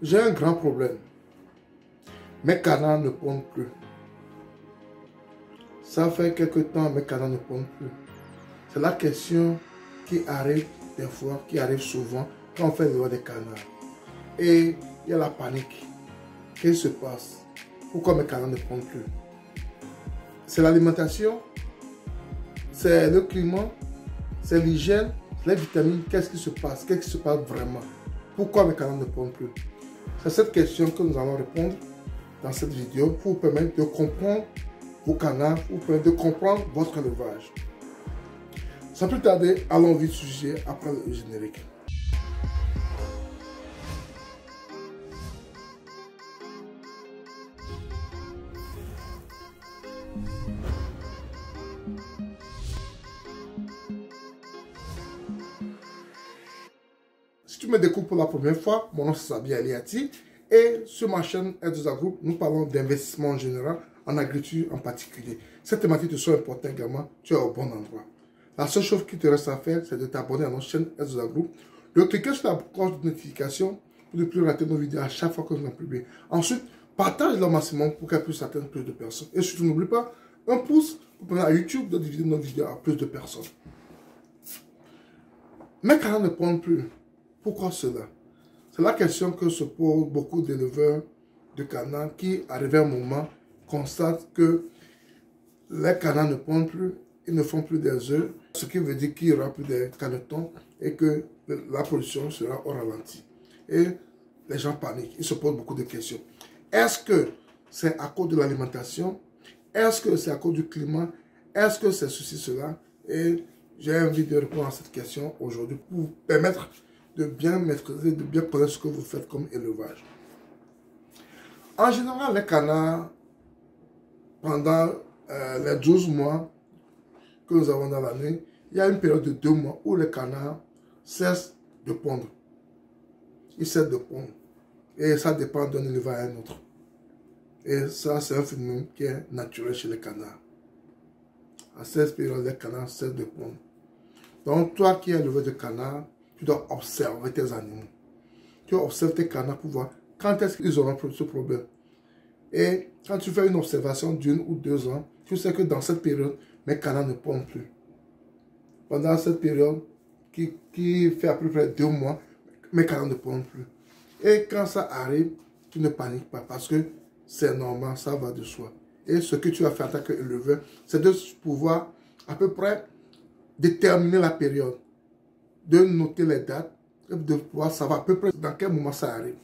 J'ai un grand problème. Mes canards ne pondent plus. Ça fait quelque temps, mes canards ne pondent plus. C'est la question qui arrive des fois, qui arrive souvent quand on fait l'élevage des canards. Et il y a la panique. Qu'est-ce qui se passe? Pourquoi mes canards ne pondent plus? C'est l'alimentation, c'est le climat, c'est l'hygiène, les vitamines. Qu'est-ce qui se passe? Qu'est-ce qui se passe vraiment? Pourquoi mes canards ne pondent plus? C'est cette question que nous allons répondre dans cette vidéo pour vous permettre de comprendre vos canards, pour vous permettre de comprendre votre élevage. Sans plus tarder, allons vite au sujet après le générique. Si tu me découvres pour la première fois, mon nom c'est Sabi Aliati et sur ma chaîne Edouza Group, nous parlons d'investissement en général, en agriculture en particulier. Cette thématique te soit importante également, tu es au bon endroit. La seule chose qui te reste à faire, c'est de t'abonner à notre chaîne Edouza Group, de cliquer sur la cloche de notification pour ne plus rater nos vidéos à chaque fois que nous en publions. Ensuite, partage-le au maximum pour qu'elle puisse atteindre plus de personnes. Et surtout, n'oublie pas, un pouce pour permettre à YouTube de diviser nos vidéos à plus de personnes. Mes canards ne pondent plus. Pourquoi cela? C'est la question que se posent beaucoup d'éleveurs de canards qui, arrivé à un moment, constatent que les canards ne pondent plus, ils ne font plus des œufs, ce qui veut dire qu'il n'y aura plus de canetons et que la production sera au ralenti. Et les gens paniquent, ils se posent beaucoup de questions. Est-ce que c'est à cause de l'alimentation? Est-ce que c'est à cause du climat? Est-ce que c'est ceci, cela? Et j'ai envie de répondre à cette question aujourd'hui pour vous permettre de bien maîtriser, de bien connaître ce que vous faites comme élevage. En général, les canards, pendant les 12 mois que nous avons dans l'année, il y a une période de 2 mois où les canards cessent de pondre. Ils cessent de pondre. Et ça dépend d'un élevage à un autre. Et ça, c'est un phénomène qui est naturel chez les canards. À cette période, les canards cessent de pondre. Donc, toi qui es éleveur de canards, tu dois observer tes animaux. Tu observes tes canards pour voir quand est-ce qu'ils auront ce problème. Et quand tu fais une observation d'1 ou 2 ans, tu sais que dans cette période, mes canards ne pondent plus. Pendant cette période qui fait à peu près 2 mois, mes canards ne pondent plus. Et quand ça arrive, tu ne paniques pas parce que c'est normal, ça va de soi. Et ce que tu vas faire en tant qu'éleveur, c'est de pouvoir à peu près déterminer la période, de noter les dates, de pouvoir savoir à peu près dans quel moment ça arrive.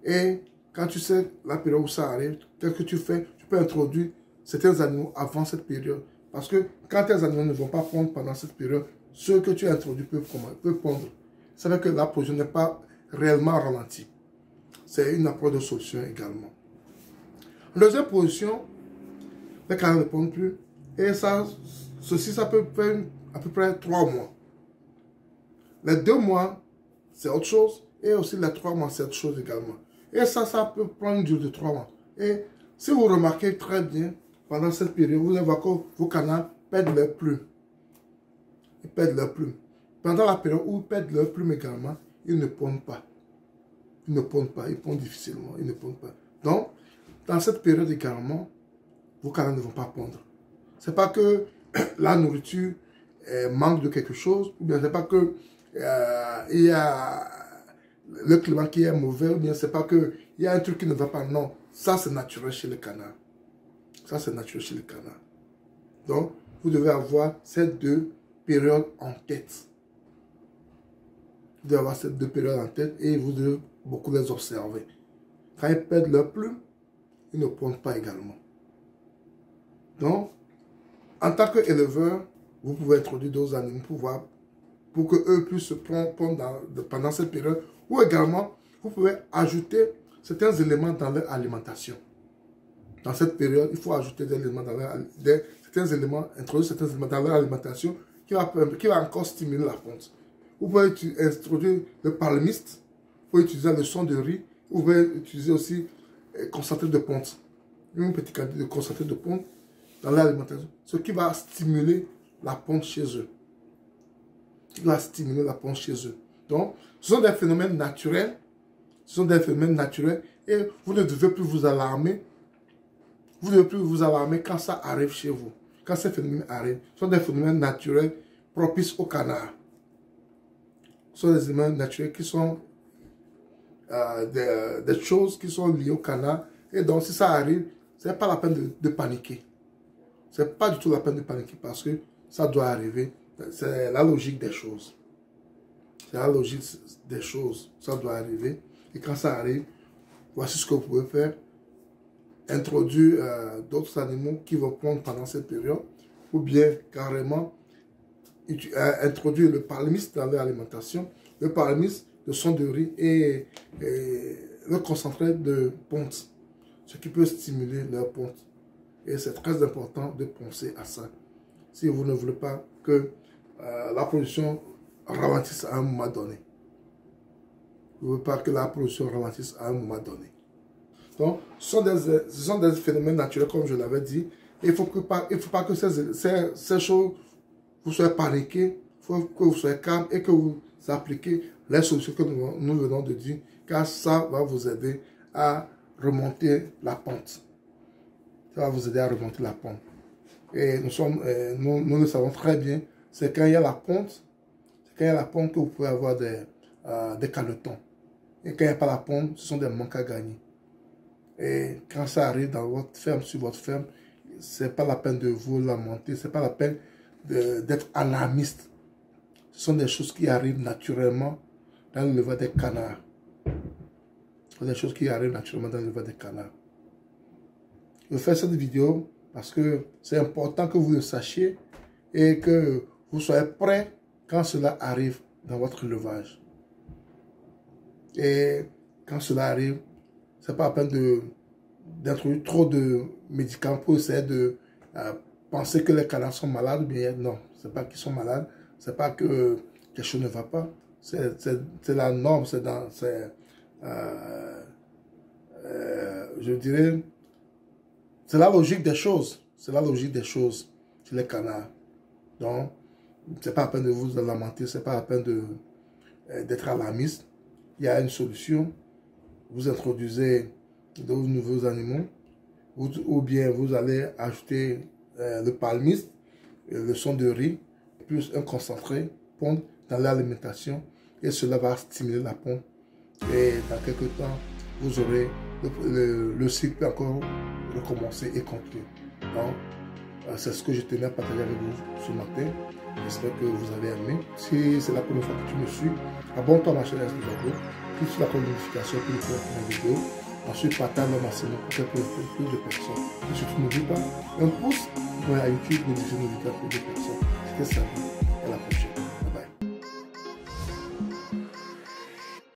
Et quand tu sais la période où ça arrive, qu'est-ce que tu fais? Tu peux introduire certains animaux avant cette période. Parce que quand tes animaux ne vont pas pondre pendant cette période, ceux que tu as introduits peuvent pondre. Ça veut dire que la production n'est pas réellement ralentie. C'est une approche de solution également. En deuxième position, les canards ne pondent plus. Et ça peut faire à peu près 3 mois. Les 2 mois, c'est autre chose. Et aussi les 3 mois, c'est autre chose également. Et ça peut prendre une durée de 3 mois. Et si vous remarquez très bien, pendant cette période, vous allez voir que vos canards perdent leurs plumes. Ils perdent leurs plumes. Pendant la période où ils perdent leurs plumes également, ils ne pondent pas. Ils ne pondent pas. Ils pondent difficilement. Ils ne pondent pas. Donc, dans cette période également, vos canards ne vont pas pondre. Ce n'est pas que la nourriture manque de quelque chose, ou bien ce n'est pas que il y a le climat qui est mauvais, ou bien c'est pas qu'il y a un truc qui ne va pas. Non, ça c'est naturel chez les canards. Ça c'est naturel chez les canards. Donc, vous devez avoir ces 2 périodes en tête. Vous devez avoir ces 2 périodes en tête et vous devez beaucoup les observer. Quand ils perdent leur plume, ils ne pondent pas également. Donc, en tant qu'éleveur, vous pouvez introduire d'autres animaux pour que eux puissent se pondre pendant cette période. Ou également, vous pouvez ajouter certains éléments dans leur alimentation. Dans cette période, il faut ajouter des éléments introduire certains éléments dans leur alimentation qui va encore stimuler la ponte. Vous pouvez introduire le palmiste, vous pouvez utiliser le son de riz, vous pouvez utiliser aussi concentré de ponte. Une petite quantité de concentré de ponte dans l'alimentation, ce qui va stimuler la ponte chez eux. Qui va stimuler la ponte chez eux. Donc, ce sont des phénomènes naturels Ce sont des phénomènes naturels et vous ne devez plus vous alarmer. Vous ne devez plus vous alarmer quand ça arrive chez vous. Quand ces phénomènes arrivent, ce sont des phénomènes naturels propices au canard. Ce sont des phénomènes naturels qui sont des choses qui sont liées au canard. Et donc, si ça arrive, ce n'est pas la peine de paniquer. Ce n'est pas du tout la peine de paniquer parce que ça doit arriver. C'est la logique des choses. C'est la logique des choses. Ça doit arriver. Et quand ça arrive, voici ce que vous pouvez faire. Introduire d'autres animaux qui vont prendre pendant cette période. Ou bien carrément introduire le palmiste dans leur alimentation. Le palmiste, le son de riz et le concentré de ponte. Ce qui peut stimuler leur ponte. Et c'est très important de penser à ça. Si vous ne voulez pas que la production ralentisse à un moment donné. Vous ne voulez pas que la production ralentisse à un moment donné. Donc, ce sont des phénomènes naturels, comme je l'avais dit. Et il ne faut pas que ces choses, vous soyez paniqués, il faut que vous soyez calme et que vous appliquez les solutions que nous venons de dire, car ça va vous aider à remonter la pente. Ça va vous aider à remonter la pente. Et nous le savons très bien, c'est quand il y a la pente, que vous pouvez avoir des canetons. Et quand il n'y a pas la pente, ce sont des manques à gagner. Et quand ça arrive dans votre ferme, sur votre ferme, ce n'est pas la peine de vous lamenter, ce n'est pas la peine d'être alarmiste. Ce sont des choses qui arrivent naturellement dans l'élevage des canards. Ce sont des choses qui arrivent naturellement dans l'élevage des canards. Je fais cette vidéo parce que c'est important que vous le sachiez et que vous soyez prêts quand cela arrive dans votre élevage. Et quand cela arrive, ce n'est pas la peine d'introduire trop de médicaments pour essayer de penser que les canards sont malades. Bien, non, ce n'est pas qu'ils sont malades, ce n'est pas que quelque chose ne va pas. C'est la norme, je dirais, c'est la logique des choses. C'est la logique des choses chez les canards. Donc, ce n'est pas la peine de vous lamenter, ce n'est pas la peine d'être alarmiste. Il y a une solution. Vous introduisez de nouveaux animaux ou bien vous allez ajouter le palmiste, le son de riz, plus un concentré ponte dans l'alimentation et cela va stimuler la pompe et dans quelques temps vous aurez le cycle encore recommencer et conclure. Donc c'est ce que je tenais à partager avec vous ce matin. J'espère que vous avez aimé. Si c'est la première fois que tu me suis, abonne-toi à ma chaîne Vidéo, clique sur la cloche de notification pour ne pas rater mes vidéos. Ensuite, partage-le maximum pour que plus de personnes. Et surtout, n'oublie pas, un pouce pour à YouTube, notifier nos vidéos à plus de personnes. C'était ça.